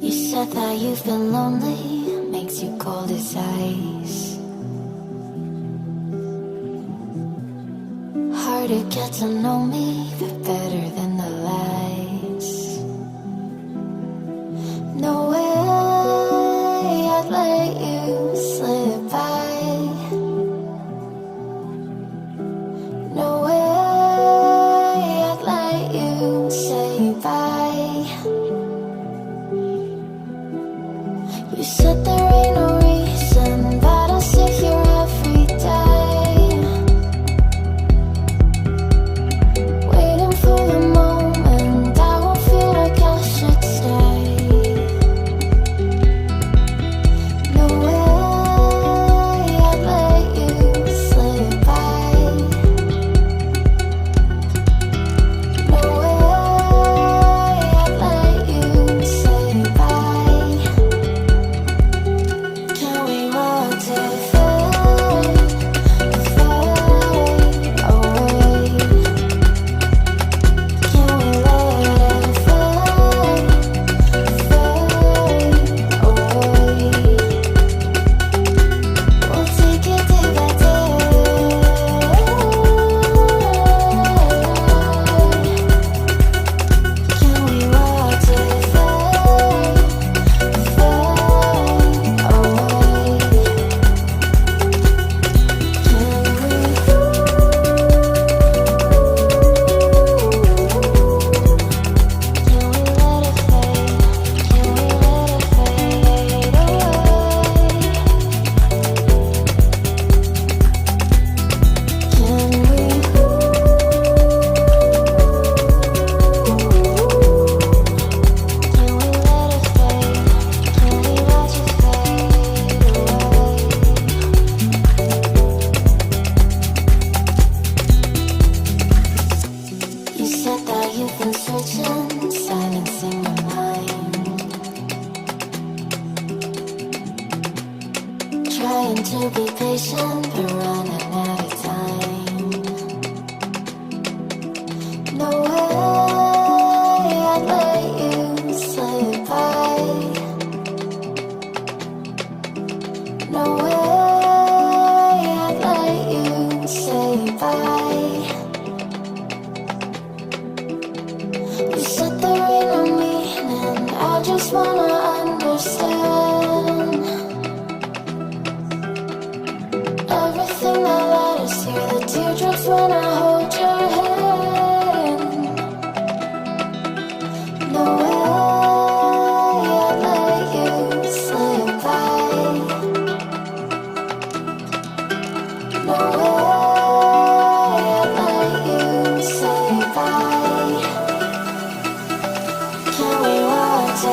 You said that you've been lonely, makes you cold as ice. Hard to get to know me, but better than the lies. No way I'd let you slip by. No way I'd let you say bye. You said there ain't no reason, but I'll sit here every day, waiting for the moment I won't feel like I should stay. No way I'd let you slip by. No way I'd let you say bye. Can we walk to fade, fade away? Can we let it fade, fade away? We'll take it day by day. Can we walk to fade, fade away? You said that you've been searching, silencing your mind, trying to be patient, but running out of time. No way I'd let you slip by. No way I'd let you say bye. You said there ain't no meaning, I just wanna understand everything that led us here, the teardrops when I hold your hand. No way I'd let you slip by. No way I'd let you say bye. Can we walk to